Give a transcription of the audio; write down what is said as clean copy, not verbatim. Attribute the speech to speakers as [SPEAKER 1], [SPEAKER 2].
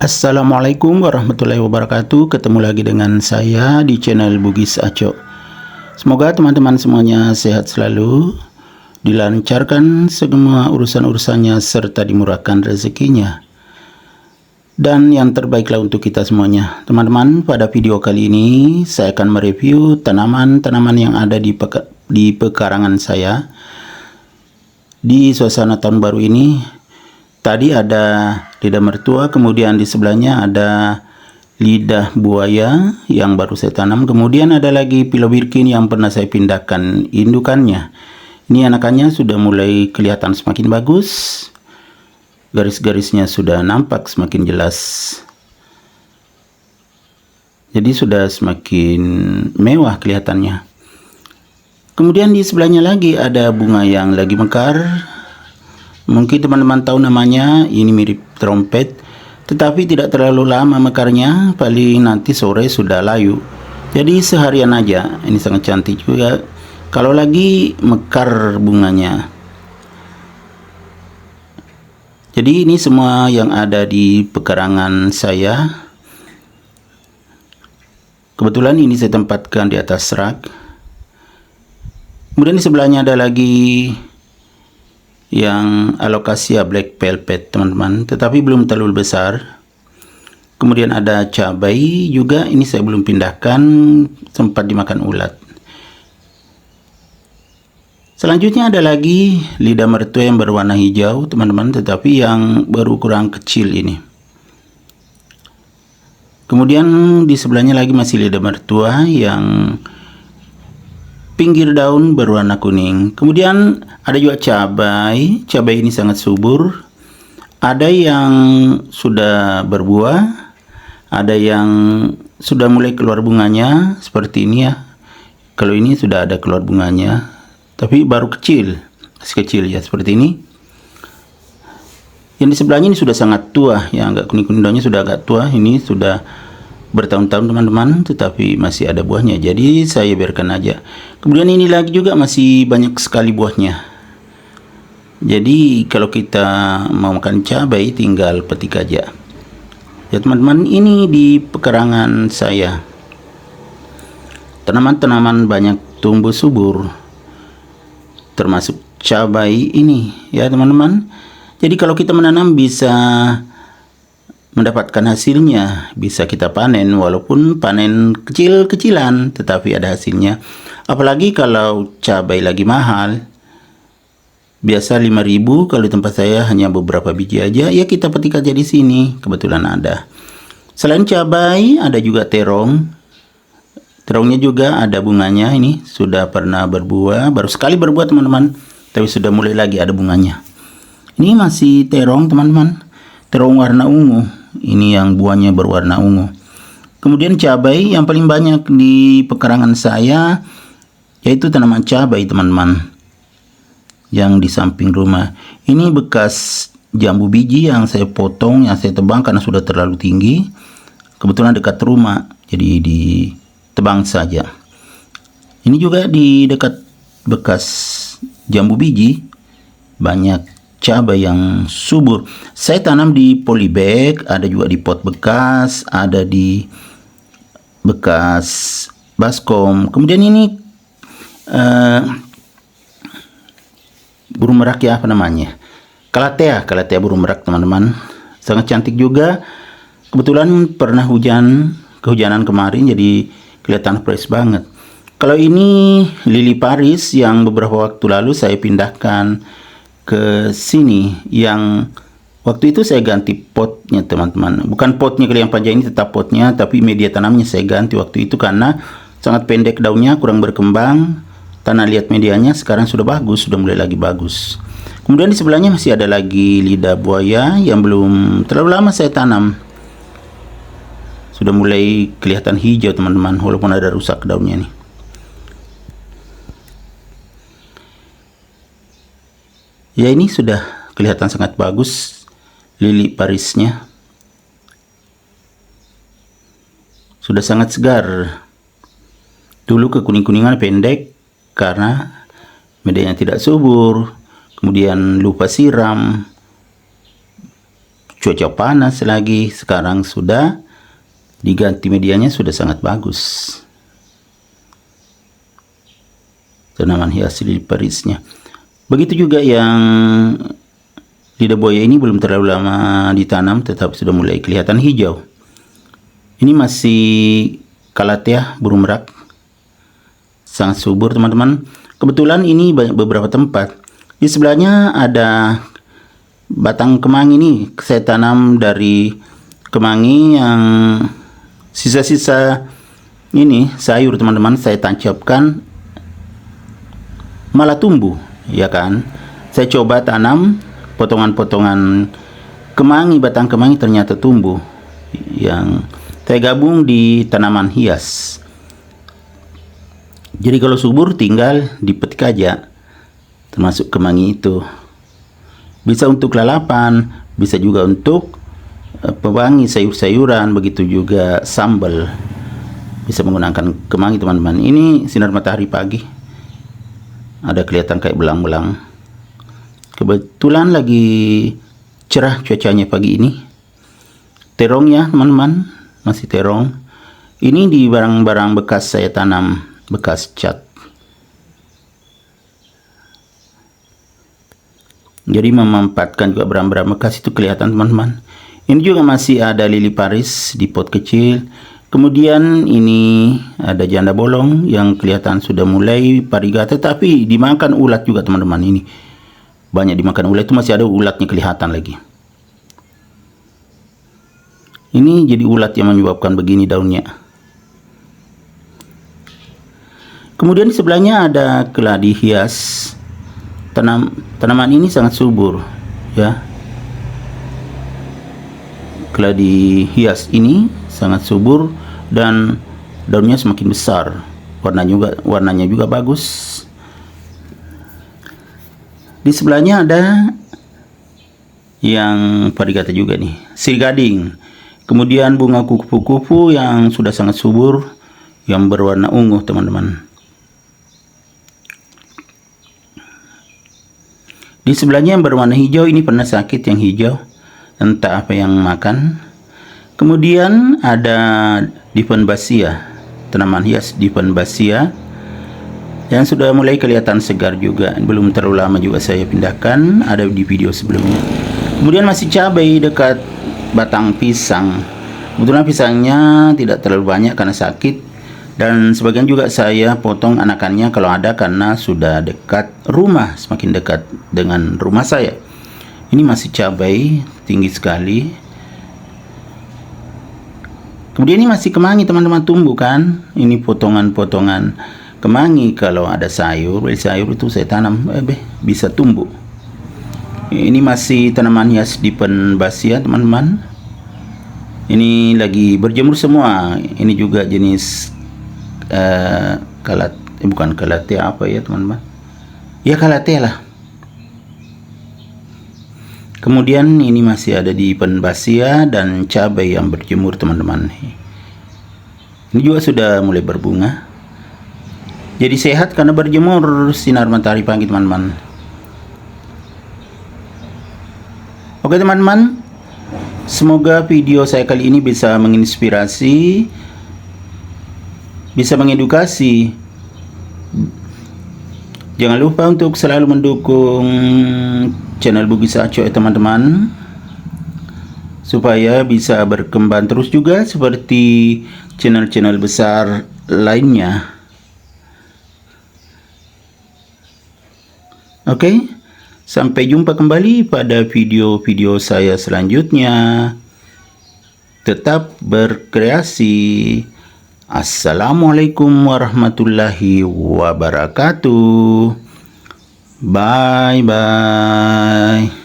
[SPEAKER 1] Assalamualaikum warahmatullahi wabarakatuh. Ketemu lagi dengan saya di channel Bugis Aco. Semoga teman-teman semuanya sehat selalu, dilancarkan semua urusan-urusannya serta dimurahkan rezekinya. Dan yang terbaiklah untuk kita semuanya. Teman-teman, pada video kali ini saya akan mereview tanaman-tanaman yang ada di pekarangan saya di suasana tahun baru ini. Tadi ada lidah mertua, kemudian di sebelahnya ada lidah buaya yang baru saya tanam. Kemudian ada lagi pilobirkin yang pernah saya pindahkan indukannya. Ini anakannya sudah mulai kelihatan semakin bagus. Garis-garisnya sudah nampak semakin jelas. Jadi sudah semakin mewah kelihatannya. Kemudian di sebelahnya lagi ada bunga yang lagi mekar. Mungkin teman-teman tahu namanya, ini mirip trompet, tetapi tidak terlalu lama mekarnya, paling nanti sore sudah layu. Jadi seharian aja, ini sangat cantik juga kalau lagi mekar bunganya. Jadi ini semua yang ada di pekarangan saya. Kebetulan ini saya tempatkan di atas rak. Kemudian di sebelahnya ada lagi yang alokasia black velvet teman-teman, tetapi belum terlalu besar. Kemudian ada cabai juga, ini saya belum pindahkan, sempat dimakan ulat. Selanjutnya ada lagi lidah mertua yang berwarna hijau teman-teman, tetapi yang berukuran kecil ini. Kemudian di sebelahnya lagi masih lidah mertua yang pinggir daun berwarna kuning. Kemudian ada juga cabai. Cabai ini sangat subur. Ada yang sudah berbuah, ada yang sudah mulai keluar bunganya seperti ini ya. Kalau ini sudah ada keluar bunganya, tapi baru kecil, masih kecil ya seperti ini. Yang di sebelahnya ini sudah sangat tua, yang agak kuning-kuning daunnya sudah agak tua. Ini sudah bertahun-tahun teman-teman, tetapi masih ada buahnya, jadi saya biarkan aja. Kemudian ini lagi juga masih banyak sekali buahnya. Jadi kalau kita mau makan cabai tinggal petik aja ya teman-teman. Ini di pekarangan saya tanaman-tanaman banyak tumbuh subur, termasuk cabai ini ya teman-teman. Jadi kalau kita menanam bisa mendapatkan hasilnya, bisa kita panen, walaupun panen kecil-kecilan tetapi ada hasilnya. Apalagi kalau cabai lagi mahal, biasa 5.000, kalau di tempat saya hanya beberapa biji aja, ya kita petik aja di sini, kebetulan ada. Selain cabai ada juga terong. Terongnya juga ada bunganya, ini sudah pernah berbuah, baru sekali berbuah teman-teman, tapi sudah mulai lagi ada bunganya. Ini masih terong teman-teman, terong warna ungu. Ini yang buahnya berwarna ungu. Kemudian cabai yang paling banyak di pekarangan saya yaitu tanaman cabai teman-teman, yang di samping rumah. Ini bekas jambu biji yang saya potong, yang saya tebang karena sudah terlalu tinggi. Kebetulan dekat rumah, jadi ditebang saja. Ini juga di dekat bekas jambu biji banyak cabai yang subur. Saya tanam di polybag, ada juga di pot bekas, ada di bekas baskom. Kemudian ini burung merak ya, apa namanya? Calathea burung merak teman-teman. Sangat cantik juga. Kebetulan pernah kehujanan kemarin, jadi kelihatan fresh banget. Kalau ini lili Paris yang beberapa waktu lalu saya pindahkan ke sini, yang waktu itu saya ganti potnya teman-teman. Bukan potnya kali yang panjang ini, tetap potnya, tapi media tanamnya saya ganti waktu itu karena sangat pendek daunnya, kurang berkembang. Tanah liat medianya sekarang sudah bagus, sudah mulai lagi bagus. Kemudian di sebelahnya masih ada lagi lidah buaya yang belum terlalu lama saya tanam. Sudah mulai kelihatan hijau teman-teman, walaupun ada rusak daunnya nih. Ya ini sudah kelihatan sangat bagus lili Parisnya. Sudah sangat segar. Dulu kekuning-kuningan pendek karena medianya tidak subur. Kemudian lupa siram. cuaca panas lagi. Sekarang sudah diganti medianya, sudah sangat bagus. Tanaman hias lili parisnya. Begitu juga yang lidah buaya ini belum terlalu lama ditanam, tetapi sudah mulai kelihatan hijau. Ini masih Calathea burung merak, sangat subur teman-teman. Kebetulan ini beberapa tempat. Di sebelahnya ada batang kemangi nih, saya tanam dari kemangi yang sisa-sisa ini sayur teman-teman, saya tancapkan malah tumbuh, ya kan. Saya coba tanam potongan-potongan kemangi, batang kemangi, ternyata tumbuh. Yang saya gabung di tanaman hias. Jadi kalau subur tinggal dipetik aja, termasuk kemangi itu. Bisa untuk lalapan, bisa juga untuk pewangi sayur-sayuran, begitu juga sambal. Bisa menggunakan kemangi teman-teman. Ini sinar matahari pagi, ada kelihatan kayak belang-belang. Kebetulan lagi cerah cuacanya pagi ini. Terong ya teman-teman, masih terong. Ini di barang-barang bekas saya tanam, bekas cat. Jadi memanfaatkan juga barang-barang bekas itu kelihatan teman-teman. Ini juga masih ada lili paris di pot kecil. Kemudian ini ada janda bolong yang kelihatan sudah mulai parigata, tapi dimakan ulat juga teman-teman. Ini banyak dimakan ulat, itu masih ada ulatnya kelihatan lagi. Ini jadi ulat yang menyebabkan begini daunnya. Kemudian di sebelahnya ada keladi hias. Tanaman ini sangat subur, ya. Keladi hias ini sangat subur dan daunnya semakin besar. Warnanya juga bagus. Di sebelahnya ada yang parigata juga nih, sirgading. Kemudian bunga kupu-kupu yang sudah sangat subur, yang berwarna ungu teman-teman. Di sebelahnya yang berwarna hijau, ini pernah sakit yang hijau, entah apa yang makan. Kemudian ada Diphonbasia, tanaman hias Diphonbasia yang sudah mulai kelihatan segar juga. Belum terlalu lama juga saya pindahkan, ada di video sebelumnya. Kemudian masih cabai dekat batang pisang. Kebetulan pisangnya tidak terlalu banyak karena sakit, dan sebagian juga saya potong anakannya kalau ada, karena sudah dekat rumah, semakin dekat dengan rumah saya. Ini masih cabai tinggi sekali. Kemudian ini masih kemangi teman-teman, tumbuh kan. Ini potongan-potongan kemangi. Kalau ada sayur itu saya tanam, bisa tumbuh. Ini masih tanaman hias Diphonbasia teman-teman. Ini lagi berjemur semua. Ini juga jenis bukan Calathea, apa ya teman-teman? Ya Calathea lah. Kemudian ini masih ada Diphonbasia dan cabai yang berjemur teman-teman. Ini juga sudah mulai berbunga. Jadi sehat karena berjemur sinar matahari pagi teman-teman. Oke teman-teman, semoga video saya kali ini bisa menginspirasi, bisa mengedukasi. Jangan lupa untuk selalu mendukung channel Bugis Acoy teman-teman, supaya bisa berkembang terus juga seperti channel-channel besar lainnya. Oke, sampai jumpa kembali pada video-video saya selanjutnya. Tetap berkreasi. Assalamualaikum warahmatullahi wabarakatuh. Bye bye.